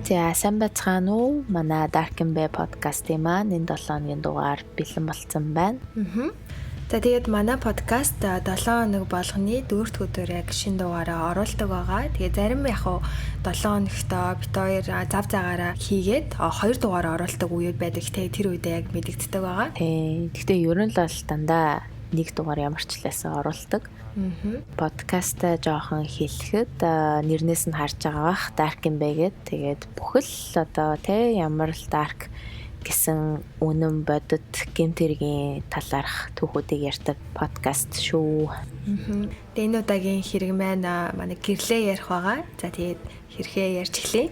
За сайн бацхан уу? Манай Dark and Bay подкастын маань энэ 7 хоногийн дугаар бэлэн болцсон байна. За тэгээд манай подкаст 7 хоног болгоны 4-р өдөр яг шинэ дугаараа оруулдаг байгаа. Тэгээд зарим яг 7 хоногтоо бит хоёр зав загаараа хийгээд 2 дугаар оруулдаг үеуд байдаг. Тэр үедээ яг мэдэгддэг байгаа. Гэхдээ ер нь л бол дандаа 1 дугаар ямарчлаасаа оруулдаг. Подкастаа жоохон хэлэхэд нэрнээс нь харж байгаа бах Dark and Bay гэдэг. Тэгээд бүхэл одоо ямар л dark гэсэн үнэн бодит гэмтэргийн талаарх түүхүүдийг ярьдаг подкаст шүү. Тэгээд энэ удаагийн хэрэг маань манай гэрлээ ярих байгаа. За тэгээд хэрхээ ярьж эхлэе.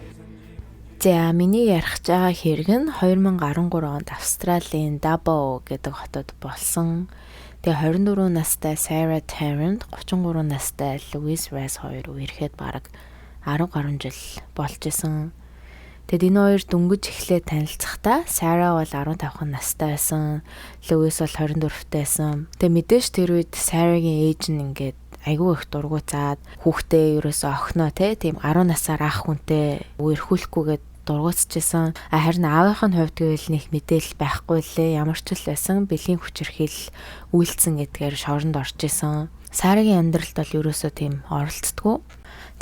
За миний ярих байгаа хэрэг нь 2013 онд Австралийн Dabbo гэдэг хотод болсон. Тэгээ 24 настай Sarah Tarrant, 33 настай Louise Rice хоёр үерхэд бараг 10 гаруй жил болж исэн. Тэгэд энэ хоёр дөнгөж эхлээд танилцахдаа Sarah бол 15 настай байсан, Louise бол 24-тэй байсан. Тэгээ мэдээж тэр үед Sarah-гийн ээж нь ингээд айгүй их дургуцаад хүүхдээ ерөөсөө охиноо тийм 10 насаар ах хүнтэй үерхүүлэхгүйгээд дургуутчихсан. Харин аавынх нь хувьд гэвэл нэг мэдээлэл байхгүй лээ. Ямар ч л байсан бэлгийн хүчирхийл үйлцсэн гэдгээр шоронд орж исэн. Сарагийн амьдралд бол ерөөсөө тийм оролцдоггүй.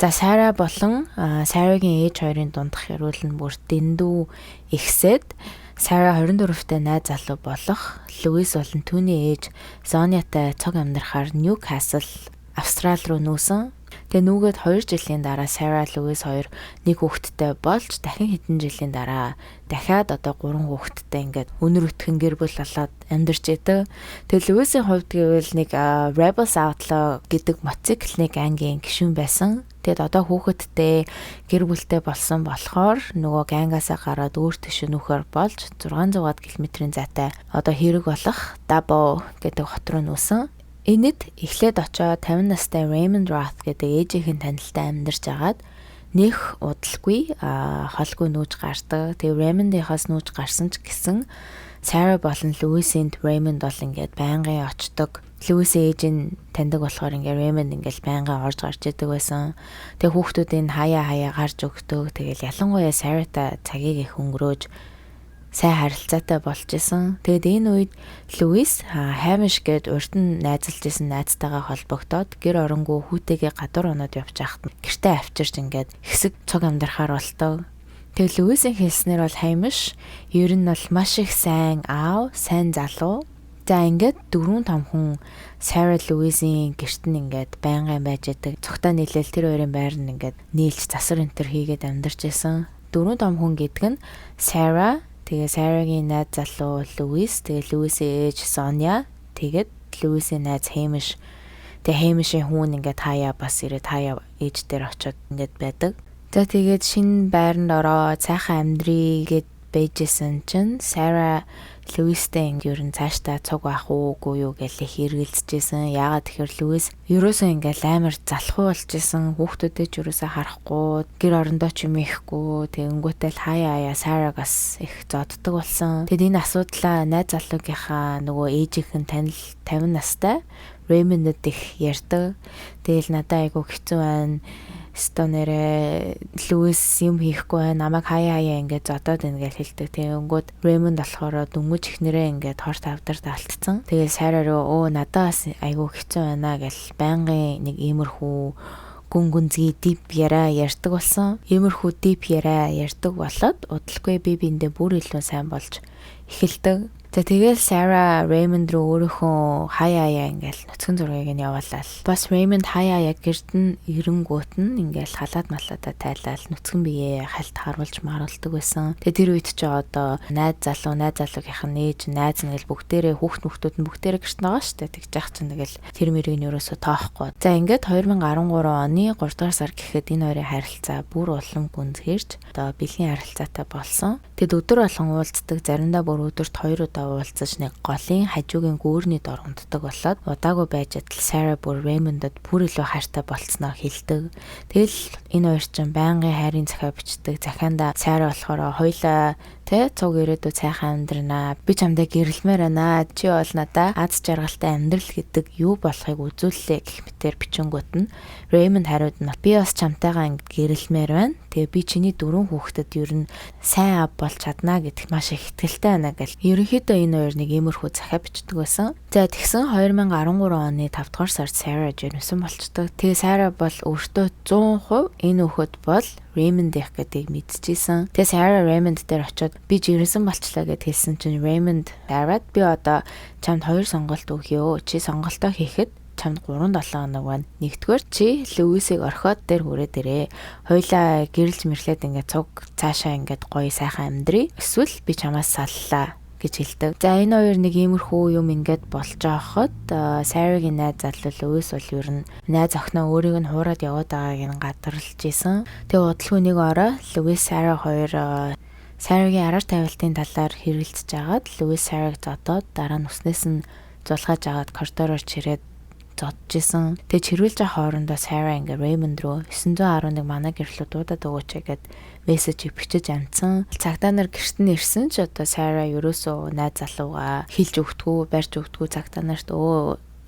За Сара болон Сарагийн ээж хоёрын дундах ярил нь бүр дэндүү ихсээд Сара 24-тэй найз залуу болох Louise болон түүний ээж Soniaтай цог амьдрахаар Newcastle, Австрали руу нүүсэн. Тэгээ нүгэд 2 жилийн дараа Sarah Louise хоёр нэг хүүхэдтэй болж дахин хэдэн жилийн дараа дахиад одоо 3 хүүхэдтэй ингээд өнөр өтгөн гэр бүл болоод амьдарч идэв. Тэгээ Louise-ийн хувьд гэвэл нэг Rebels Outlaw гэдэг мотоциклын ангийн гишүүн байсан. Тэгэд одоо хүүхэдтэй гэр бүлтэй болсон болохоор нөгөө гангаасаа гараад өөр төшөө нөхөр болж 600 км-ийн зайтай одоо хэрэг болох Dabbo гэдэг хот руу нүүсэн. Энэд эхлээд очоод 50 настай Raymond Roth гэдэг ээжийнхэн танилтай амьдарч агаад нэх удалгүй холгүй нүүж гардаг. Тэгээ Raymond-ийнхаас нүүж гарсан ч гэсэн Sarah болон Louise-ийн Raymond бол ингээд байнгын очдог. Louise-ийн ээж нь таньдаг болохоор ингээд Raymond ингээд байнгын орж гарч идэг байсан. Тэгээ хүүхдүүдийн хаяа гарч өгдөг. Тэгэл ялангуяа Sarah-тай цагийг их өнгөрөөж сайн харилцаатай болж исэн. Тэгэд энэ үед Louise Hamish гээд урд нь найзалж исэн найзтайгаа холбогдоод гэр оронгүй хүүтэйгээ гадуур оноод явж байхад гэртээ авчирч ингээд хэсэг цог амьдрахаар болтоо. Тэгээ Louise-ийн хэлснээр бол Hamish ер нь бол маш их сайн аав, сайн залуу. За ингээд 4-5 хүн Sarah Louise-ийн гэрт нь ингээд байнгын байж идэг. Цогтой нийлэл тэр хоёрын байр нь ингээд нийлж засар энтер хийгээд амьдарч исэн. 4-5 хүн гэдэг нь Sarah, тэгээ Sarah-гийн найз залуу Louise, тэгээ Louise-ийн ээж Sonia, тэгээд Louise-ийн найз Hamish. Тэгээ Hamish-ийн хүн ингээд хаяа бас ирээд хаяа ээж дээр очиод ингээд байдаг. За тэгээд шинэ байранд ороод сайхан амьдрий гэд байжсэн чинь Sarah Louise-тэй ер нь цаашдаа цуг байх уугүй юу гэж хэргэлзэжсэн. Яагаад тэгэхээр Louise ерөөсөө ингээл амар залхуу болжсэн. Хүүхдүүдээ ч ерөөсөө харахгүй, гэр орондоо ч юм ихгүй. Тэгэнгүүтэл хаяа Sarah-гаас их зодддаг болсон. Тэгэд энэ асуудлаа найз залуугийнхаа нөгөө ээжийнхэн танил 50 настай Raymond-д их ярьдаг. Тэгэл надад айгу хэцүү байна. Стонерэ Louise юм хийхгүй байна. Намайг хаяа ингээд зодоод байна гэж хэлдэг. Тэгэнгүүт Raymond болохоор дөнгөж ихнэрээ ингээд хорт авдарт алдсан. Тэгээд Sarah руу надаас айгүй хэцүү байна гэж байнгын нэг иймэрхүү гүнзгий дип яриа ярьдаг болсон. Иймэрхүү дип яриа ярьдаг болоод удалгүй би биэндээ бүр илүү сайн болж эхэлдэг. За тэгэл Sarah Raymond руу өөрийнхөө хаяа ингээл нөцгөн зургийг нь явуулаад бас Raymond хаяа гэрт нь эрэнгүүт нь ингээл халаад малаада тайлал нөцгөн биеэ хальт харуулж маруулдаг байсан. Тэгээ тэр үед ч одоо найз залуугийнх нь ээж найз нэгэл бүгдээрээ хүүхдүүд нь бүгдээрээ гэрт байгаа шүү дээ. Тэгж яах чинь тэгэл тэр мэрийг нь ерөөсө тоохгүй. За ингээд 2013 оны 3 дугаар сар гэхэд энэ хоёрын харилцаа бүр улам гүнзгийрч одоо бэлгийн харилцаатай болсон. Тэгэд өдөр болгон уулздаг, заримдаа бүр өдөрт 2 удаа уулзаж нэг голын хажуугийн гүүрний дор унтдаг болоод удаагүй байж адил Sarah бүр Raymond-д бүр илүү хайртай болцсноо хэлдэг. Тэгэл энэ хоёр чинь байнгын хайрын захиа бичдэг. Захианда Sarah болохоор хоёлаа те цуг ирээдүйд сайхан амьдрнаа. Би чамдаа гэрэлмээр байна. Чи бол надаа аз жаргалтай амьдрал гэдэг юу болохыг үзүүллээ гэх мэтээр бичингүүт нь Raymond хариуд нь би бас чамтайгаа ингэ гэрэлмээр байна. Тэгээ би чиний 4 хүүхдэд ер нь сайн ав болж чадна гэдэгт маш их итгэлтэй байна гэл. Ерөнхийдөө энэ хоёр нэг иймэрхүү захиа бичдэг байсан. За тэгсэн 2013 оны 5 дугаар сард Sarah жирэмсэн болчдөг. Тэгээ Sarah бол өөртөө 100% энэ хүүхэд бол Raymond их гэдгийг мэдчихсэн. Тэгээ Sarah Raymond дээр очиод би жирэмсэн болчлаа гэд хэлсэн чинь Raymond дараад би одоо чамд 2 сонголт өгье. Чи сонголтоо хийхэд чамд 3-7 хоног байна. Нэгдүгээр чи Луисийг орхиод дээр хүрээд ирээ. Хоёлаа гэрэлж мэрлээд ингээд цуг цаашаа ингээд гоё сайхан амьдрий. Эсвэл би чамаас саллаа гэж хэлдэг. За энэ хоёр нэг иймэрхүү юм ингээд болж байхад Sarah-гийн найз залуу Луис бол ер нь найз охиноо өөрийг нь хуураад яваад байгааг нь гадарлаж исэн. Тэгээ удалгүй нэг орой Луис Sarah хоёр Sarah-гийн араар тавилтын талаар хэрэлдэж агаад Луис Sarah-г зодоод дараа нь үснээс нь зулгааж агаад коридороор чирээд зодчихсэн. Тэгээ чирүүлж байгаа хоорондоо Sarah ингээ Raymond руу 911 манай гэрлүү дуудаад өгөөч гэд мессеж бичиж амжсан. Цагдаа нар гэрт нь ирсэн ч одоо Sarah ерөөсөө найз залуугаа хилж өгдөггүй, барьж өгдөггүй цагдаа нарт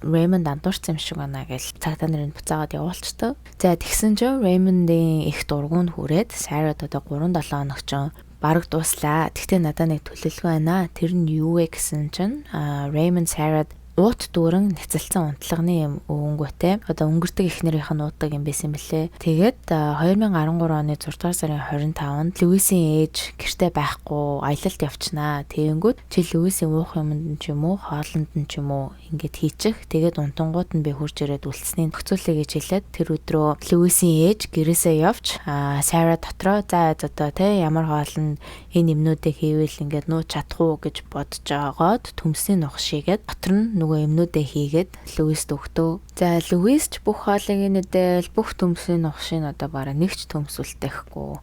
Raymond андуурсан юм шиг байна гэж цагдаа нарын буцаагаад явуулчихдаг. За тэгсэн чинь Raymond-ийн их дургуунд хүрээд Sarah одоо 3-7 хоног ч бараг дуслаа. Тэгтээ надад нэг төлөвлөгөө байна. Тэр нь юу вэ гэсэн чинь Raymond Sarah уут дүүрэн нэцэлсэн унтлагын юм өвөнгөтэй. Одоо өнгөрдөг эхнэрийнх нь уудаг юм байсан бэлээ. Тэгээд 2013 оны 6 дугаар сарын 25-нд Луисийн ээж гэртээ байхгүй аялалд явчихнаа. Тэгэнгүүт чи Луисийн уух юмд ч юм уу, хоолнд нь ч юм уу ингээд хийчих. Тэгээд унтангууд нь би хурж ирээд үлдсэнийг нөхцөлөе гэж хэлээд тэр өдрөө Луисийн ээж гэрээсээ явж Sarah дотроо за одоо те ямар хоолнд энэ юмнуудыг хийвэл ингээд нууц чадах уу гэж бодож байгаад төмсний нух шигээд дотор нь нөгөө юмнуудаа хийгээд Луист өгтөө. За Луис ч бүх хоолыг нэдэл бүх төмсний нухшийн одоо бараг нэгч төмсөлтэхгүй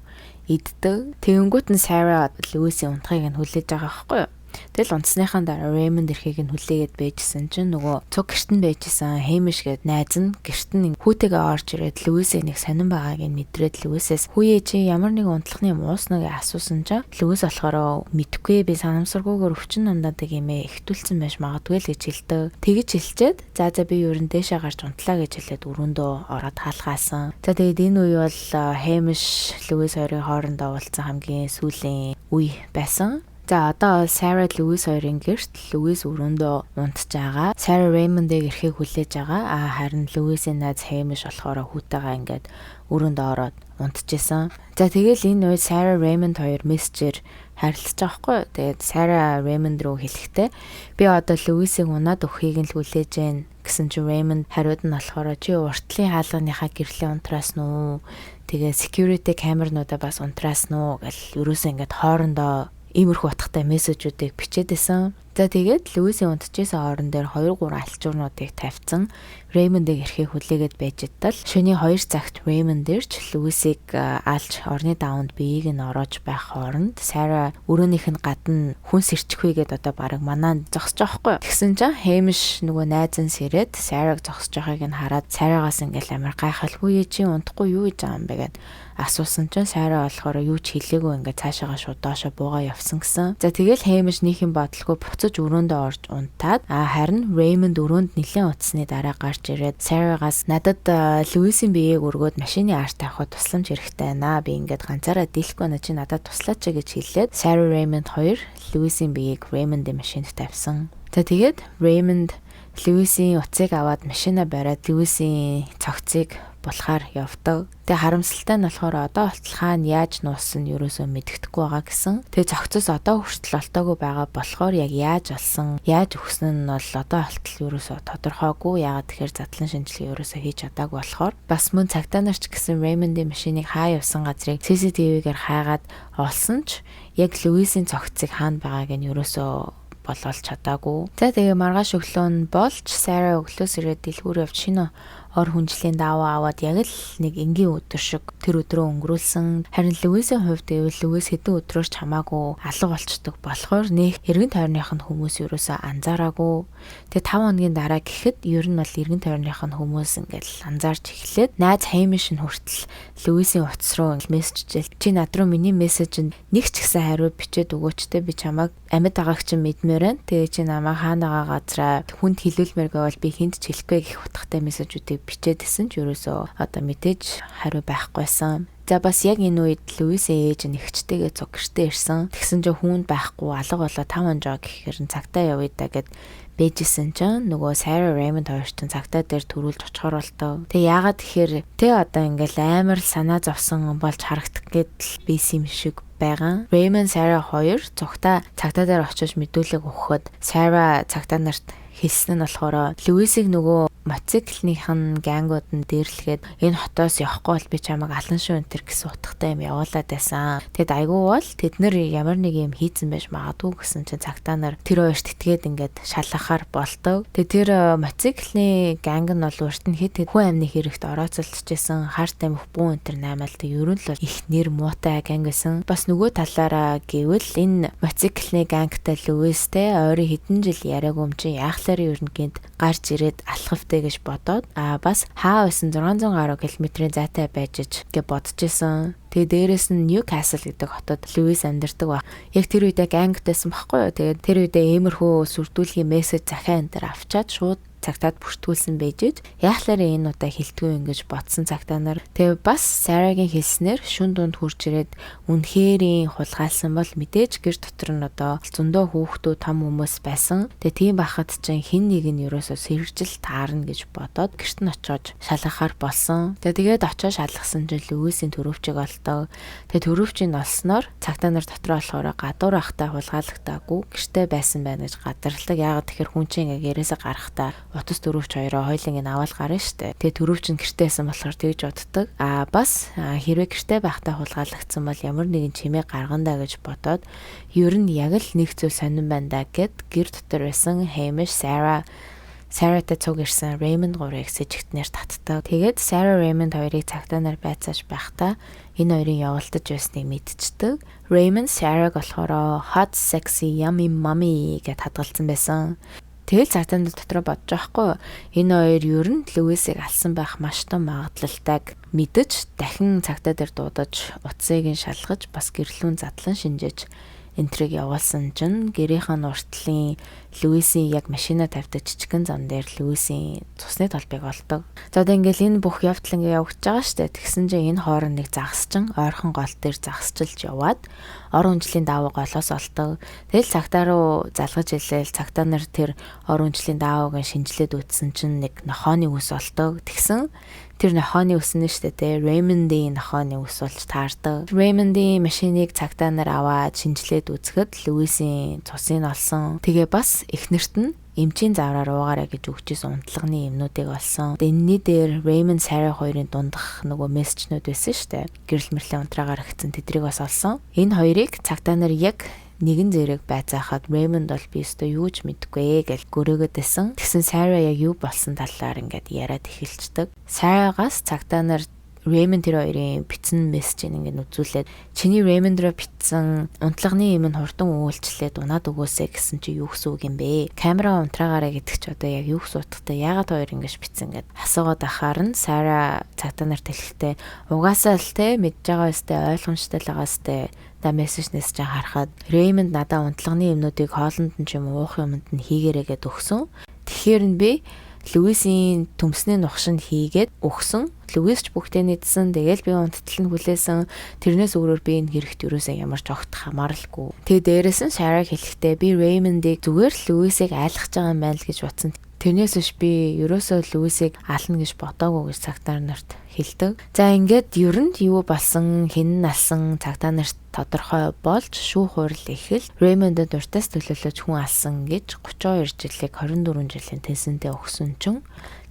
иддэг. Тэгэнгүүт нь Sarah Луисийн унтахыг нь хүлээж байгаа байхгүй юу? Тэгэл унтсныхаа дараа Raymond эрхийг нь хүлээгээд байжсэн чинь нөгөө цуг гэрт нь байжсэн Hamish гээд найз нь гэрт нь хүүтэйгээ орж ирээд Луисээ нэг сонирн байгааг нь мэдрээд Луисээс хүүе чи ямар нэг унтлахны юм ууснаг асуусан чинь Луис болохоор мэдхгүй би санамсаргүйгээр өвчин нандаадаг юм ихтүүлсэн байж магадгүй л гэж хэлдэг. Тэгэж хэлчихэд за би ер нь дээшээ гарч унтлаа гэж хэлээд өрөөндөө ороод хаалгаасан. За тэгээд энэ үе бол Hamish Луис хоёрын хоорондоо уулзсан хамгийн сүүлийн үе байсан. За одоо Sarah Lewis хоёрын гэрт Lewis өрөөндөө унтж байгаа. Sarah Raymond-ыг эрхийг хүлээж байгаа. Харин Lewis-ийн найз Hamish болохоор хүүтэйгээ ингээд өрөөндөө ороод унтчихсан. За тэгэл энэ үед Sarah Raymond хоёр мессежээр харилцаж байгаа хгүй. Тэгээд Sarah Raymond руу хэлэхдээ би одоо Lewis-ийг унаад өгөхийг нь л хүлээж байна гэсэн чинь Raymond хариуд нь болохоор чи уртлын хаалганыхаа гэрлийн унтраас нь тэгээ security камернуудаа бас унтраас нь гэл ерөөсөө ингээд хоорондоо иймэрхүү утгатай мессежүүдийг бичээд байсан. За тэгээд Луисийн унтчихсан орон дээр 2-3 альчуурнуудыг тавьсан. Raymond-ыг эрхийг хүлээгээд байж тал шөнийн 2 цагт Raymond ирж Луисийг алж орны даванд биеийг нь ороож байх хооронд Sarah өрөөнийх нь гадна хүн сэрчихвэгээд одоо бараг манаа зогсож байгаа хгүй. Тэгсэн чинь Hamish нөгөө найз нь сэрээд Sarah-г зогсож байгааг нь хараад Sarah-гаас ингээл амар гайхалгүй чи унтахгүй юу гэж байгаа юм бэ гэд асуусан чинь Sarah болохоор юу ч хэлээгүй ингээд цаашаага шууд доошо буугаа явсан гэсэн. За тэгэл Hamish нийнхэн бодлого буцаж өрөөндөө орж унтаад харин Raymond өрөөнд нэлээд утасны дараа гарч ирээд Sarah-гаас надад Lewis-ийн биеийг өргөөд машины арт авахд тусламж хэрэгтэй байна. Би ингээд ганцаараа дийлэхгүй на чи надад туслаач гэж хэлээд Sarah Raymond хоёр Lewis-ийн биеийг Raymond-ийн машинд тавьсан. За тэгээд Raymond Lewis-ийн утсыг аваад машинаа бариад Lewis-ийн цогцыг булахаар явдаг. Тэгээ харамсалтай нь болохоор одоо болтол хаана яаж нууссан нь ерөөсөө мэддэхгүй байгаа гэсэн. Тэгээ зохицос одоо хүртэл олтоогүй байгаа болохоор яг яаж олсон, яаж өгсөн нь бол одоо болтол ерөөсөө тодорхойгүй. Яагаад тэгэхээр задлан шинжилгээ ерөөсөө хийж чадаагүй болохоор бас мөн цагтаа нарч гэсэн Raymond-ийн машиныг хаа явсан газрыг CCTV-гээр хайгаад олсон ч яг Lewis-ийн цогцыг хаана байгааг нь ерөөсөө боловч чадаагүй. За тэгээ маргааш өглөө нь болж Sarah өглөөс ирээд дэлгүүр явж шинэ ор хүнжлийн даваа аваад яг л нэг энгийн өдөр шиг тэр өдрөө өнгөрүүлсэн. Харин Луисийн хувьд гэвэл Луис хэдэн өдрөөс ч хамаагүй алга болчдөг болохоор нэг эргэн тойрных нь хүмүүс ерөөсөө анзаараагүй. Тэгээ 5 хоногийн дараа гэхэд ер нь бол эргэн тойрных нь хүмүүс ингээл анзаарч эхлээд найз Хэмиш нь хүртэл Луисийн утас руу мессежжэл чи над руу миний мессежинд нэг ч гэсэн хариу бичээд өгөөчтэй би чамайг амьд байгааг чинь мэдмээр байна. Тэгээ чи намайг хаана байгаа газраа хүнд хэлүүлмээр байвал би хүнд ч хэлэхгүй гэх утгатай мессежүүдийг бичээдсэн ч ерөөсөө одоо мэдээж хариу байхгүйсэн. За бас яг энэ үед Луисийн ээж нь эгчтэйгээ цуг гэртээ ирсэн. Тэгсэн чинь хүүнд байхгүй алга болоо 5 хонжоо гэхээр нь цагтаа явъя да гэд бэжсэн чинь нөгөө Sarah Raymond хоёр ч цагтаа дээр төрүүлж очихоор болтоо. Тэгээ яагаад тэгэхээр одоо ингээл амар санаа зовсон болж харагдах гэдэл бийсэн юм шиг байгаа. Raymond Sarah хоёр цагтаа дээр очиж мэдүүлэг өгөхөд Sarah цагтаа нарт хэлсэн нь болохоор Луисийг нөгөө мотоциклынхын гангууд нь дээрлэхэд энэ хотоос явахгүй бол би чамайг алан шүү энэ гэсэн утгатай юм явуулаад байсан. Тэгэд айгүй бол тэд нэр ямар нэг юм хийцэн байж магадгүй гэсэн чинь цагтаа нар тэр хоёрт итгээд ингээд шалгахаар болтоо. Тэгээ тэр мотоциклын ганг нь бол урт нь хэд хүн амны хэрэгт орооцолдчихсэн харт амих бүү энэ төр наймаалт ер нь л их нэр муутай ганг байсан. Бас нөгөө талаараа гэвэл энэ мотоциклын гангтай Луистэй ойрын хэдэн жил яриаг юм чи яахлаар ер нь гинт гарч ирээд алхав гэж бодоод бас хаа байсан 600 гаруй километрийн зайтай байж гэж бодож исэн. Тэгээ дээрэс нь Ньюкасл гэдэг хотод Луис амьдардаг ба. Яг тэр үедээ гангтайсан байхгүй юу. Тэгээд тэр үедээ иймэрхүү сүрдүүлгийн мессеж захиан энэ төр авчаад шууд цагтаад бүртгүүлсэн байжээж яахлаар энэ удаа хилтгүй ингэж бодсон цагтаа нар. Тэгээ бас Sarah-гийн хэлснээр шүн дунд хурж ирээд үнэхэрийн хулгайлсан бол мэдээж гэр дотор нь одоо зөндөө хүүхдүүд том хүмүүс байсан. Тэгээ тийм байхад чинь хин нэг нь ерөөсөө сэржил таарна гэж бодоод гэрт нь очиод шалгахаар болсон. Тэгээд очиод шалгасан чинь Луисийн төрөвчийг олтоо. Тэгээ төрөвчийг олсноор цагтаа нар дотор болохоор гадуур ахтай хулгайлагдаагүй гэртээ байсан байна гэж гадарлаг. Яагаад тэгэхээр хүн чинь ингээ гэрээсээ гарахтаа утас төрөвч хоёроо хоёлын ин аваад гарна штэ. Тэгээ төрөвч нь гэртээсэн болохоор тэгж боддог. Бас хэрвээ гэртээ байхдаа хулгайлагдсан бол ямар нэгэн чимээ гаргандаа гэж бодоод ер нь яг л нэг зүйл сонирн байна да гэд гэр дотор байсан Hamish Sarah-тай цуг ирсэн Raymond 3-ыг сэжигтнээр татдаг. Тэгээд Sarah Raymond хоёрыг цагтаа нар байцааж байхдаа энэ хоёрын явуулдаж байсныг мэдчихдэг. Raymond Sarah-г болохоор hot sexy yummy mommy гэд хадгалсан байсан. Тэгэл цагтаа дотроо бодож байхгүй. Энэ хоёр ер нь Луисийг алсан байх маш том магадлалтайг мэдэж дахин цагтаа дээр дуудаж утсыг нь шалгаж бас гэрлүүн задлан шинжээж энтриг явуулсан чинь гэрийнхэн уртлын Луисийн яг машина тавьдаг жижигэн зам дээр Луисийн цусны толбыг олдог. За одоо ингээл энэ бүх явдал ингээ явагдаж байгаа штэ. Тэгсэн чинь энэ хооронд нэг загасчин ойрхон гол дээр загасчилж яваад ор хүнжлийн даавуу голоос олдог. Тэгэл цагтаа руу залгаж илээл цагтаа нар тэр ор хүнжлийн даавууг шинжилээд үтсэн чинь нэг нохооны үс олдог. Тэгсэн тэр нохооны үс нь штэ те Raymond-ийн нохооны үс болж таардаг. Raymond-ийн машиныг цагтаа нар аваад шинжилээд үзэхэд Луисийн цусыг олсон. Тэгээ бас эхнэрт нь эмчийн завраар уугаарай гэж өгчээсэн унтлагын юмнуудыг олсон. Энэний дээр Raymond Sarah хоёрын дундах нөгөө мессежнүүд байсан штэ. Гэрэл мэрлийн унтраагаар өгсөн тэдрийг бас олсон. Энэ хоёрыг цагтаа нар яг нэгэн зэрэг байцаахад Raymond бол би өстой юу ч мэдэхгүй гэж гөрөөгд байсан. Тэгсэн Sarah яг юу болсон талаар ингээд яриад эхэлцдэг. Sarah-гаас цагтаа нар Raymond тэр хоёрын бичсэн мессежийг ингээд үзүүлээд чиний Raymond руу бичсэн унтлагын юм нь хурдан үйлчлээд унаад өгөөсэй гэсэн чи юу гэсэн үг юм бэ? Камера унтраагаараа гэдэг чи одоо яг юу гэсэн утгатай яагаад хоёр ингэж бичсэн гэд асуугаад ахаар нь Sarah цагтаа нарт хэлэхдээ угаасаа л те мэдж байгаа өстэй ойлгомжтой л байгаа өстэй да мессежнээс чи харахад Raymond надаа унтлагын юмнуудыг хоолнд нь ч юм уух юмд нь хийгээрэй гэд өгсөн. Тэгэхээр нь би Луисийн төмсний нухшин хийгээд өгсөн. Луис ч бүгдээ нийцсэн. Тэгээл би унттал нь хүлээсэн. Тэрнээс өөрөөр би энэ хэрэгт юусаа ямар ч огт хамааралгүй. Тэгээ дээрээс нь Sarah хэлэхдээ би Raymond-ийг зүгээр л Луисийг айлгаж байгаа юм байна л гэж бодсон. Тэрнээс биш би ерөөсөө Луисийг ална гэж бодоогүй гэж цагтаа нарт хэлдэг. За ингээд ер нь юу болсон, хэн алсан цагтаа нарт тодорхой болж шүүх хурал эхэл Raymond-д уртаас төлөөлөж хүн алсан гэж 32 жилийг 24 жилийн тэнцэнтэй өгсөн чинь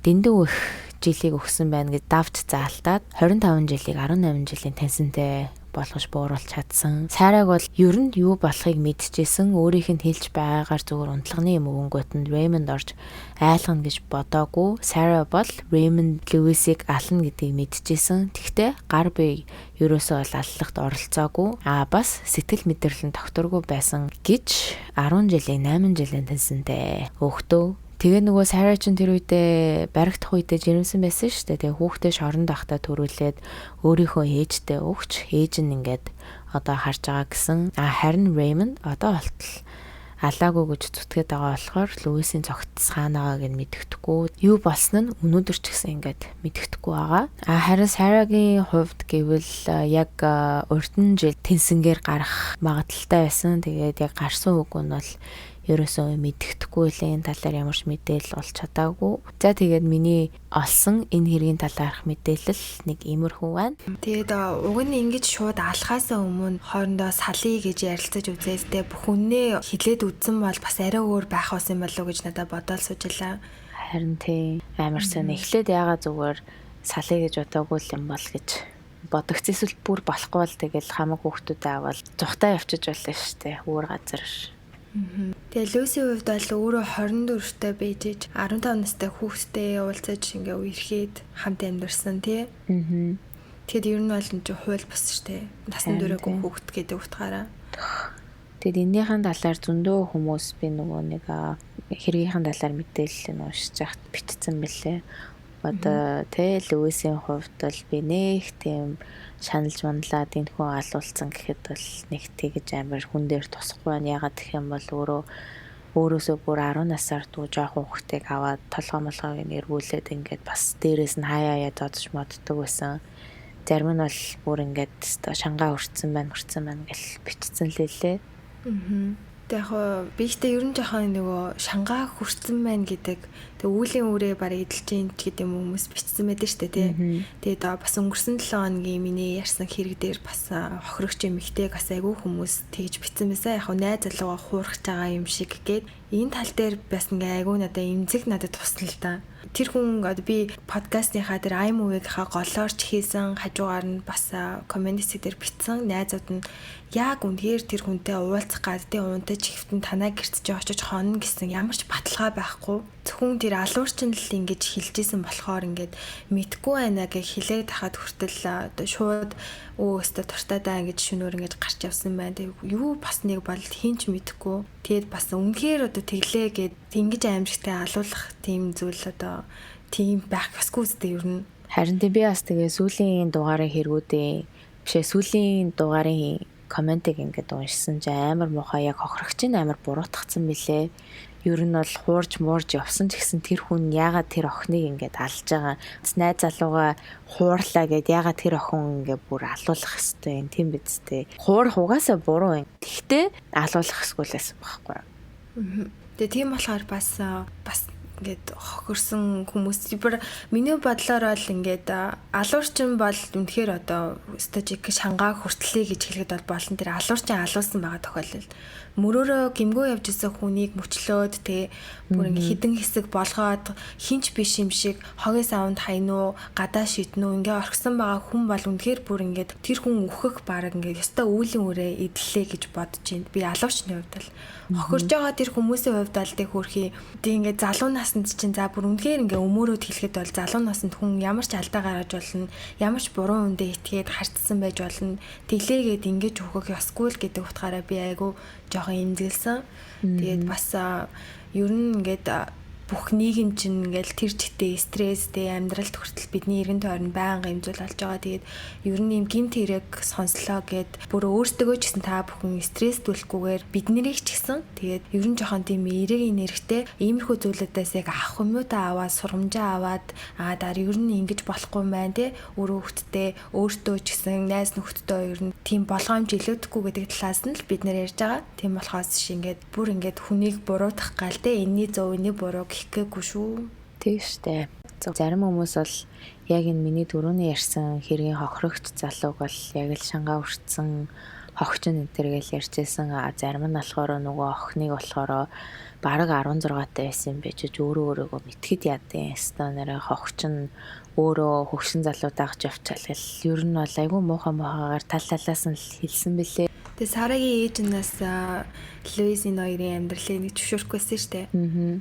дэндүү их жилийг өгсөн байна гэж давж заалтаад 25 жилийг 18 жилийн тэнцэнтэй болгож бууруулж чадсан. Сайраг бол ер нь юу болохыг мэдчихсэн, өөрийнх нь хэлж байгаагаар зүгээр унтлагын юм өвөнгөт нь Raymond орж айлгана гэж бодоогүй. Sarah бол Raymond Lewis-ийг ална гэдгийг мэдчихсэн. Тэгтээ гар бие ерөөсөө бол аллагт оролцоогүй. Бас сэтгэл мэдрэл нь докторгүй байсан гэж 10 жилийн 8 жилийн таньсантай өгтөө. Тэгээ нөгөө Sarah ч тэр үедээ баригдах үедээ жирэмсэн байсан шүү дээ. Тэгээ хүүхдээ шоронд ахта төрүүлээд өөрийнхөө ээжтэй өгч, ээж нь ингээд одоо харж байгаа гэсэн. Харин Raymond одоо болтол алаагүй гэж зүтгээд байгаа болохоор Lewis-ийн цогтс хаанагааг нь мэддэхгүй. Юу болсон нь өнөөдөр ч гэсэн ингээд мэддэхгүй байгаа. Харин Sarah-гийн хувьд гэвэл яг урдн жил тэнсэнгээр гарах магадaltaй байсан. Тэгээд яг гарсан үг нь бол ерөөсөө мэддэхгүй л энэ талаар ямар ч мэдээлэл олж чадаагүй. За тэгээд миний олсон энэ хэргийн талаарх мэдээлэл нэг иймэрхүү байна. Тэгээд уг нь ингэж шууд алхаасаа өмнө хоорондоо салъя гэж ярилцаж үзээстэй бүх үннээ хилээд үзсэн бол бас арай өөр байх ус юм болов уу гэж надад бодоод суужилаа. Харин тийм амар сон эхлээд ягаа зүгээр салъя гэж бодоогүй юм бол гэж бодогц эсвэл бүр болохгүй бол тэгэл хамаг хүүхдүүдээ аваад зүхтаа явчих болно шүү дээ. Өөр газар. Тэгээ Lucy-ийн хувьд бол өөрөө 24-тэй бийжиж 15 настай хүүхэдтэй уулзаж ингээ үерхэд хамт амьдарсан тий. Тэгэд ер нь бол энэ хууль бос штэ. Насны дөрөөгүй хүүхэд гэдэг утгаараа. Тэгэд эннийхэн талаар зөндөө хүмүүс би нөгөө нэг хэргийнхэн талаар мэдээлэл нь уншиж яхад битсэн мэлээ. Одоо тэ Lucy-ийн хувьд бол би нэг тийм шаналж манлаад энэ хүн алуулсан гэхэд бол нэг тэгэж амар хүн дээр тусахгүй байна. Ягаад гэх юм бол өөрөөсөө бүр 10 насаар дүү жоохон хүүхдийг аваад толгой молгойг нэрвүүлээд ингээд бас дээрээс нь хаяа зодож моддог байсан. Зарим нь бол бүр ингээд шангаа өрцсөн байна гэл бичсэн лээ. Тэгэхээр би ихтэй ер нь жоохон нөгөө шангаа хүрсэн байна гэдэг тэг үүлийн үрээ бараг эдэлж ийн гэдэг юм хүмүүс бичсэн байдаг шүү дээ тий. Тэгээд бас өнгөрсөн 7 хоногийн миний ярьсан хэрэг дээр бас хохирогч эмэгтэйг бас айгүй хүмүүс тэгж бичсэн байсан. Яг найз залууга хуурах байгаа юм шиг гээд энэ тал дээр бас ингээ айгүй надад эмзэг надад тусна л да. Тэр хүн одоо би подкастынхаа дээр iMovie-гийнхаа голоорч хийсэн хажуугаар нь бас коммент дээр бичсэн найзууд нь яг үнээр тэр хүнтэй уулзах гад тэ унтаж хөвтөн танаа гэрт чи очиж хонно гэсэн ямар ч баталгаа байхгүй. Зөвхөн тэр алуурчин л ингэж хэлжсэн болохоор ингээд мэдгүй байна гэж хэлээд хахад хүртэл одоо шууд өөстө туртаадаа ингэж шөнөөр ингэж гарч явсан байна. Тэг юу бас нэг бол хинч мэдгүй. Тэгэд бас үнэхээр одоо тэглээ гэд ингэж аимшигтай алуулах тийм зүйл одоо тийм байх ёсгүй үстэй ер нь. Харин би бас тэгээ сүүлийн дугаарын хэрэгүүдээ бишээ сүүлийн дугаарын комментиг ингээд уншсан чи амар муухай яг хохирогч нь амар буруутгацсан билээ. Ер нь бол хуурж муурж явсан ч гэсэн тэр хүн яагаад тэр охиныг ингээд алж байгаа. Найз залууга хуурлаа гэд яагаад тэр охин ингээд бүр алуулах хэвтэй юм тийм биз дээ. Хуурах угаасаа буруу юм. Тэгтээ алуулах хэсгүй л байсан байхгүй юу. Тэгээ тийм болохоор бас ингээд хохирсон хүмүүс миний бодлоор бол ингээд алуурчин бол үнэхээр одоо стажик шангаа хүртлээ гэж хэлэхэд бол болон тэр алуурчин алуулсан байгаа тохиолдол мөрөөрөө гимгөө явж исэн хүнийг мөчлөөд тэ бүр ингээд хідэн хэсэг болгоод хинч биш юм шиг хогийн савнд хайнуу гадаа шиднүү ингээд орхисон байгаа хүн бол үнэхээр бүр ингээд тэр хүн өөхөх баг ингээд ёстой үүлийн үрээ идлээ гэж бодож байна. Би алуурчны хувьд бол хохирж байгаа тэр хүмүүсийн хувьд бол тэг хөрхий тэг ингээд залуу наснд чинь за бүр үнэхээр ингээд өмөрөөд хэлэхэд бол залуу наснд хүн ямар ч алдаа гаргаж болно, ямар ч буруу үндэ итгээд харцсан байж болно. Тэглээгээд ингэж өөхөх ёсгүй л гэдэг утгаараа би айгу жоохон имзэлсэн. Тэгээд бас ер нь ингээд бүх нийгэм чинь ингээл тэр чигтээ стресстэй амьдралд хүртэл бидний эргэн тойронд байнга юм зүйл болж байгаа. Тэгээд ер нь юм гимт хэрэг сонслоо гэд бүр өөртөө ч гэсэн та бүхэн стресстүүлэхгүйгээр биднийг ч гэсэн тэгээд ер нь жоохон тийм эргийн нэрхтээ иймэрхүү зүйлүүдээс яг авах юм уу та аваад сургамжаа аваад дараа ер нь ингэж болохгүй мэн те өөрөө хөвгтдээ өөртөө ч гэсэн найз нөхдөдөө ер нь тийм болгоомж илүүдэхгүй гэдэг талаас нь л бид нэр ярьж байгаа. Тийм болохоос шиг ингээд бүр ингээд хүнийг буруутгах гал те энэний зөв энэний буруу гэхгүй шүү. Тэг штэ. Зарим хүмүүс бол яг энэ миний дөрөвний ярьсан хэргийн хохирогч залууг бол яг л шангаа өртсөн хогчин энэ төр гэж ярьжсэн. Зарим нь болохоор нөгөө охиныг болохоор бараг 16 таа байсан юм байж өөрөө өөрийгөө мэтгэд яадیں۔ Эсвэл нэрэ хогчин өөрөө хөгшин залуудаагч явчаал гэл ер нь бол айгүй муухайгаар тал талаас нь хэлсэн бэлээ. Тэгээ Сарагийн ээж нас Луизийн хоёрын амьдралыг нэг зөвшөөрөхгүйсэн шүү дээ.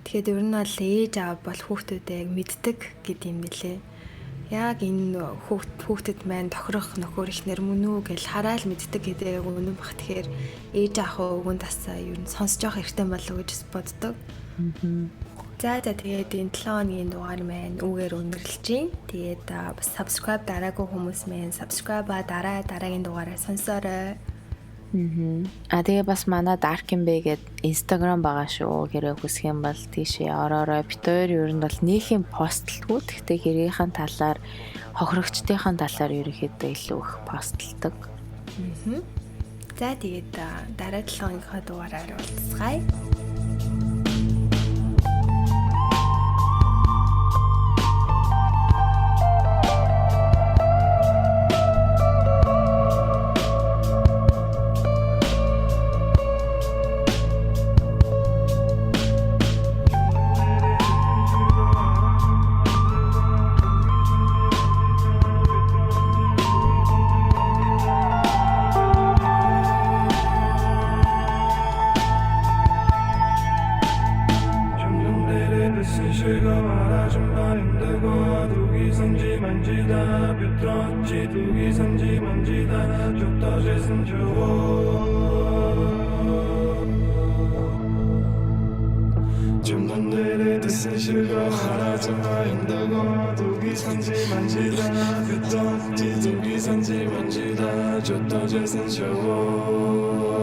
Тэгэхээр ер нь бол ээж аав бол хүүхдүүдээ мэддэг гэдэг юм билээ. Яг энэ хүүхдэд маань тохирох нөхөр ихнэр мөн үү гэж хараал мэддэг гэдэг үнэн бах. Тэгэхээр ээж аах өгөн тасаа ер нь сонсож явах хэрэгтэй болов уу гэж боддог. За тэгээд энэ 7 хоногийн дугаар маань үүгээр өндөрлөж байна. Тэгээд бас subscribe дараагүй хүмүүс маань subscribe дараагийн дугаараа сонсоорой. Тэгээ бас манай Darkin Bay гэдэг Instagram байгаа шүү. Хэрэг хүсэх юм бол тийшээ ороорой. Бид хоёр ер нь бол нийхийн постлгүй. Гэхдээ хэргийнхэн талаар хохирогчдын талаар ерөнхийдөө илүү их постлдог. За тэгээд дараа 7 хоногийнхаа дугаараар уулзцгаая. 저 떠져선 저